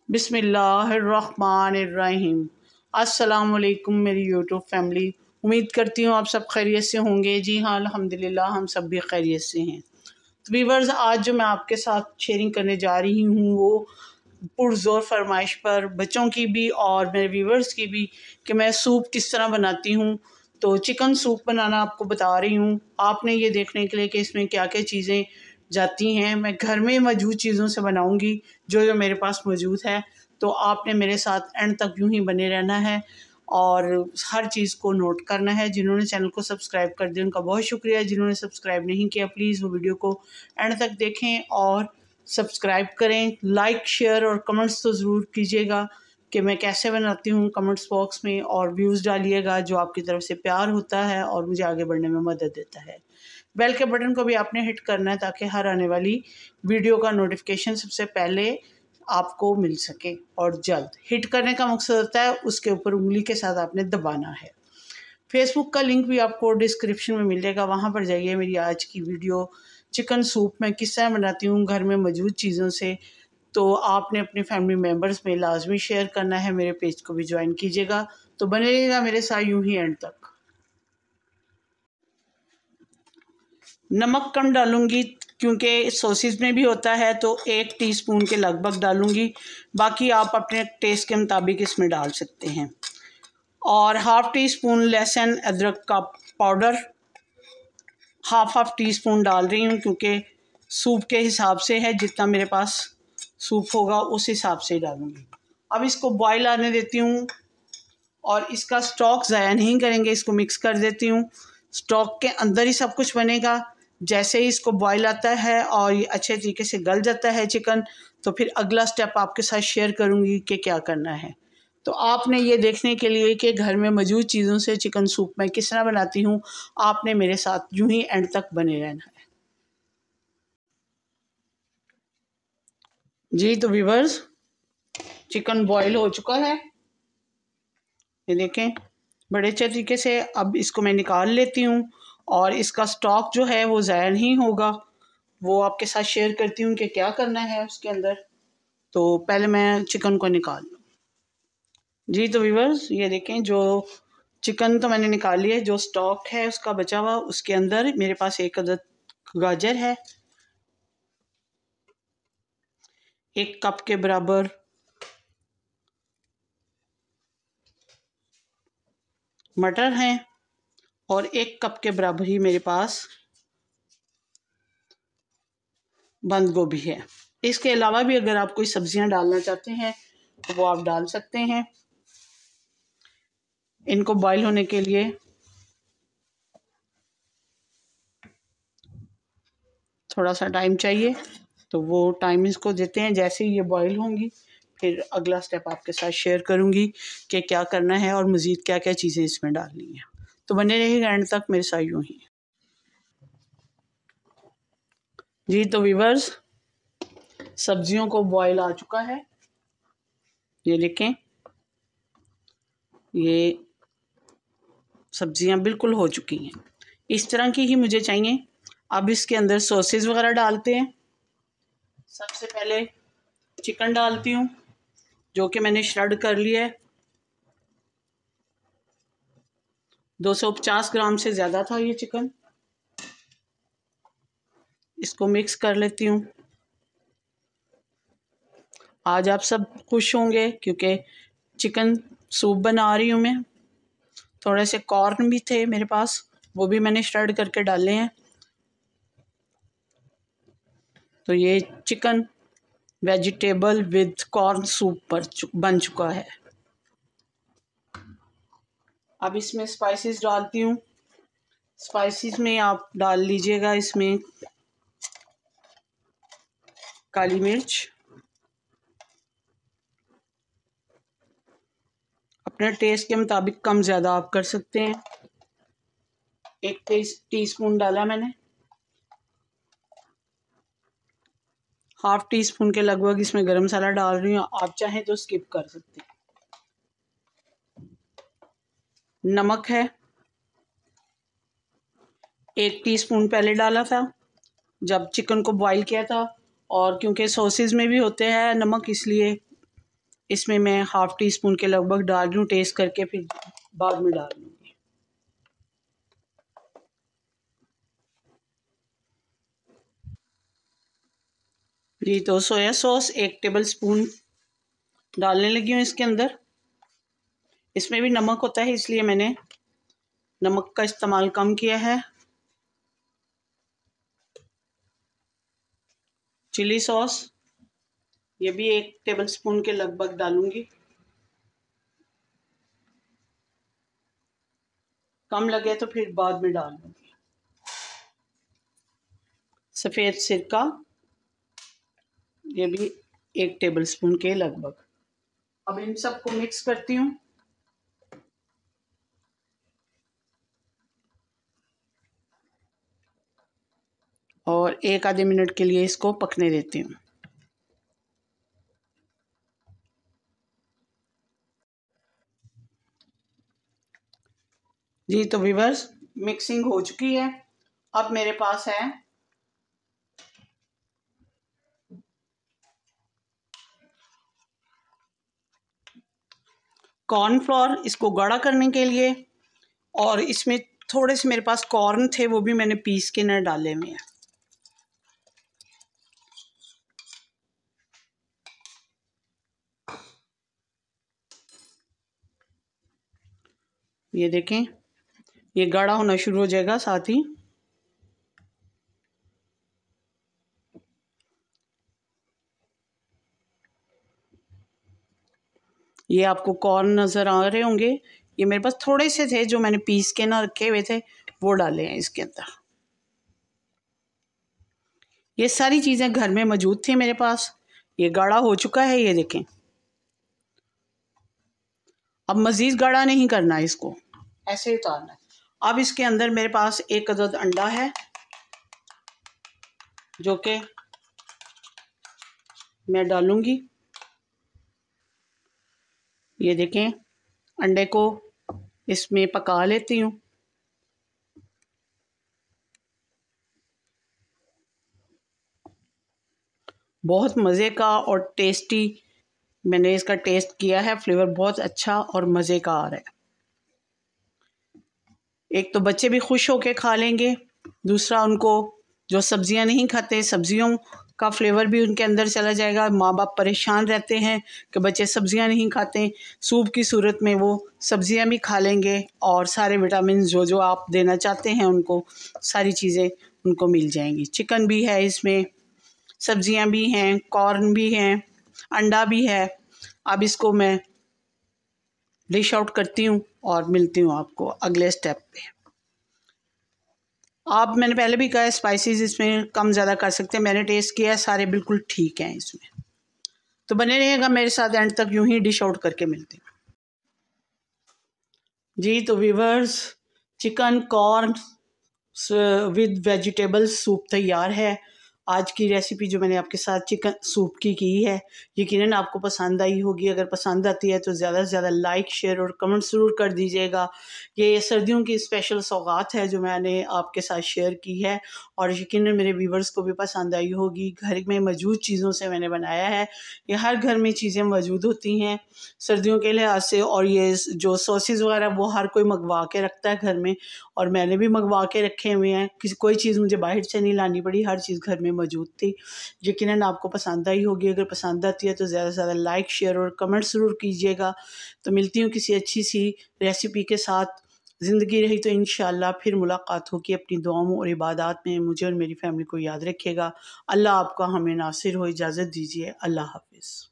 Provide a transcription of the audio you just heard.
बिस्मिल्लाहिर्रहमानिर्रहीम। अस्सलामुअलैकुम मेरी यूट्यूब फैमिली। उम्मीद करती हूँ आप सब खैरियत से होंगे। जी हाँ, अल्हम्दुलिल्लाह हम सब भी खैरियत से हैं। तो व्यूअर्स, आज जो मैं आपके साथ शेयरिंग करने जा रही हूँ वो पुरज़ोर फरमाइश पर बच्चों की भी और मेरे व्यूअर्स की भी कि मैं सूप किस तरह बनाती हूँ। तो चिकन सूप बनाना आपको बता रही हूँ। आपने ये देखने के लिए कि इसमें क्या क्या चीज़ें जाती हैं, मैं घर में मौजूद चीज़ों से बनाऊंगी जो जो मेरे पास मौजूद है। तो आपने मेरे साथ एंड तक यूं ही बने रहना है और हर चीज़ को नोट करना है। जिन्होंने चैनल को सब्सक्राइब कर दिया उनका बहुत शुक्रिया। जिन्होंने सब्सक्राइब नहीं किया प्लीज़ वो वीडियो को एंड तक देखें और सब्सक्राइब करें। लाइक शेयर और कमेंट्स तो ज़रूर कीजिएगा कि मैं कैसे बनाती हूँ कमेंट्स बॉक्स में, और व्यूज़ डालिएगा जो आपकी तरफ से प्यार होता है और मुझे आगे बढ़ने में मदद देता है। बेल के बटन को भी आपने हिट करना है ताकि हर आने वाली वीडियो का नोटिफिकेशन सबसे पहले आपको मिल सके। और जल्द हिट करने का मकसद होता है उसके ऊपर उंगली के साथ आपने दबाना है। फेसबुक का लिंक भी आपको डिस्क्रिप्शन में मिलेगा, वहाँ पर जाइए। मेरी आज की वीडियो चिकन सूप मैं किस तरह बनाती हूँ घर में मौजूद चीज़ों से, तो आपने अपने फैमिली मेम्बर्स में लाजमी शेयर करना है। मेरे पेज को भी ज्वाइन कीजिएगा। तो बने रहिएगा मेरे साथ यूं ही एंड तक। नमक कम डालूंगी क्योंकि सॉसेज में भी होता है, तो 1 टीस्पून के लगभग डालूंगी। बाकी आप अपने टेस्ट के मुताबिक इसमें डाल सकते हैं। और हाफ़ टी स्पून लहसुन अदरक का पाउडर हाफ टी स्पून डाल रही हूँ क्योंकि सूप के हिसाब से है, जितना मेरे पास सूप होगा उस हिसाब से ही डालूँगी। अब इसको बॉयल आने देती हूँ और इसका स्टॉक ज़ाया नहीं करेंगे, इसको मिक्स कर देती हूँ। स्टॉक के अंदर ही सब कुछ बनेगा। जैसे ही इसको बॉयल आता है और ये अच्छे तरीके से गल जाता है चिकन, तो फिर अगला स्टेप आपके साथ शेयर करूँगी कि क्या करना है। तो आपने ये देखने के लिए कि घर में मौजूद चीज़ों से चिकन सूप मैं किस तरह बनाती हूँ, आपने मेरे साथ यूं ही एंड तक बने रहना है। जी तो व्यूअर्स, चिकन बॉयल हो चुका है, ये देखें बड़े अच्छे तरीके से। अब इसको मैं निकाल लेती हूँ और इसका स्टॉक जो है वो ज़ाया नहीं होगा, वो आपके साथ शेयर करती हूँ कि क्या करना है उसके अंदर। तो पहले मैं चिकन को निकाल लूँ। जी तो व्यूअर्स, ये देखें जो चिकन तो मैंने निकाल लिया है। जो स्टॉक है उसका बचा हुआ, उसके अंदर मेरे पास 1 अदद गाजर है, 1 कप के बराबर मटर हैं और 1 कप के बराबर ही मेरे पास बंद गोभी है। इसके अलावा भी अगर आप कोई सब्जियां डालना चाहते हैं तो वो आप डाल सकते हैं। इनको बॉईल होने के लिए थोड़ा सा टाइम चाहिए, तो वो टाइम इसको देते हैं। जैसे ही ये बॉईल होंगी फिर अगला स्टेप आपके साथ शेयर करूंगी कि क्या करना है और मज़ीद क्या क्या चीज़ें इसमें डालनी है। तो बने रहिएगा एंड तक मेरे साथ यूं ही। जी तो व्यूअर्स, सब्जियों को बॉईल आ चुका है, ये देखें ये सब्जियां बिल्कुल हो चुकी हैं। इस तरह की ही मुझे चाहिए। अब इसके अंदर सॉसेज वगैरह डालते हैं। सबसे पहले चिकन डालती हूँ जो कि मैंने श्रेड कर लिया है। 250 ग्राम से ज़्यादा था ये चिकन। इसको मिक्स कर लेती हूँ। आज आप सब खुश होंगे क्योंकि चिकन सूप बना रही हूँ मैं। थोड़े से कॉर्न भी थे मेरे पास, वो भी मैंने श्रेड करके डाले हैं। तो ये chicken vegetable with corn soup बन चुका है। अब इसमें स्पाइसेस डालती हूँ। स्पाइसेस में आप डाल लीजिएगा इसमें काली मिर्च, अपने टेस्ट के मुताबिक कम ज़्यादा आप कर सकते हैं। 1 टीस्पून डाला मैंने। हाफ़ टी स्पून के लगभग इसमें गरम मसाला डाल रही हूँ, आप चाहें तो स्किप कर सकते हैं। नमक है 1 टीस्पून पहले डाला था जब चिकन को बॉईल किया था, और क्योंकि सॉसेज में भी होते हैं नमक इसलिए इसमें मैं हाफ़ टी स्पून के लगभग डाल दूँ, टेस्ट करके फिर बाद में डाल दूँगी। जी तो सोया सॉस 1 टेबल स्पून डालने लगी हूँ इसके अंदर। इसमें भी नमक होता है, इसलिए मैंने नमक का इस्तेमाल कम किया है। चिली सॉस ये भी 1 टेबल स्पून के लगभग डालूंगी। कम लगे तो फिर बाद में डाल दूंगी। सफ़ेद सिरका ये भी 1 टेबल स्पून के लगभग। अब इन सबको मिक्स करती हूँ। और 1 आधे मिनट के लिए इसको पकने देती हूँ। जी तो व्यूअर्स मिक्सिंग हो चुकी है। अब मेरे पास है कॉर्नफ्लोर, इसको गाढ़ा करने के लिए। और इसमें थोड़े से मेरे पास कॉर्न थे, वो भी मैंने पीस के न डाले हुए हैं। ये देखें, ये गाढ़ा होना शुरू हो जाएगा साथ ही। ये आपको कॉर्न नज़र आ रहे होंगे, ये मेरे पास थोड़े से थे जो मैंने पीस के ना रखे हुए थे, वो डाले हैं इसके अंदर। ये सारी चीज़ें घर में मौजूद थी मेरे पास। ये गाढ़ा हो चुका है, ये देखें। अब मज़ीद गाढ़ा नहीं करना है, इसको ऐसे ही उतारना है। अब इसके अंदर मेरे पास 1 अदद अंडा है, जो कि मैं डालूंगी। ये देखें, अंडे को इसमें पका लेती हूँ। बहुत मज़े का और टेस्टी मैंने इसका टेस्ट किया है, फ्लेवर बहुत अच्छा और मज़े का आ रहा है। एक तो बच्चे भी खुश होके खा लेंगे, दूसरा उनको जो सब्जियां नहीं खाते, सब्जियों का फ्लेवर भी उनके अंदर चला जाएगा। माँ बाप परेशान रहते हैं कि बच्चे सब्जियां नहीं खाते, सूप की सूरत में वो सब्जियां भी खा लेंगे और सारे विटामिन जो जो आप देना चाहते हैं उनको, सारी चीज़ें उनको मिल जाएंगी। चिकन भी है इसमें, सब्जियां भी हैं, कॉर्न भी हैं, अंडा भी है। अब इसको मैं डिश आउट करती हूँ और मिलती हूँ आपको अगले स्टेप पे। आप मैंने पहले भी कहा स्पाइसेस इसमें कम ज़्यादा कर सकते हैं, मैंने टेस्ट किया है, सारे बिल्कुल ठीक हैं इसमें। तो बने रहिएगा मेरे साथ एंड तक, यूं ही डिश आउट करके मिलती हूँ। जी तो viewers, chicken corn with vegetables soup तैयार है। आज की रेसिपी जो मैंने आपके साथ चिकन सूप की है, यकीनन आपको पसंद आई होगी। अगर पसंद आती है तो ज़्यादा से ज़्यादा लाइक शेयर और कमेंट ज़रूर कर दीजिएगा। ये सर्दियों की स्पेशल सौगात है जो मैंने आपके साथ शेयर की है और यकीनन मेरे व्यूवर्स को भी पसंद आई होगी। घर में मौजूद चीज़ों से मैंने बनाया है। ये हर घर में चीज़ें मौजूद होती हैं सर्दियों के लिहाज से, और ये जो सॉसेस वगैरह वो हर कोई मंगवा के रखता है घर में, और मैंने भी मंगवा के रखे हुए हैं। कोई चीज़ मुझे बाहर से नहीं लानी पड़ी, हर चीज़ घर में मौजूद थी। यकीनन आपको पसंद आई होगी। अगर पसंद आती है तो ज़्यादा से ज़्यादा लाइक शेयर और कमेंट ज़रूर कीजिएगा। तो मिलती हूँ किसी अच्छी सी रेसिपी के साथ। ज़िंदगी रही तो इंशाअल्लाह फिर मुलाकात होगी। अपनी दुआओं और इबादत में मुझे और मेरी फैमिली को याद रखिएगा। अल्लाह आपका हमें नासिर हो। इजाज़त दीजिए। अल्लाह हाफ़िज़।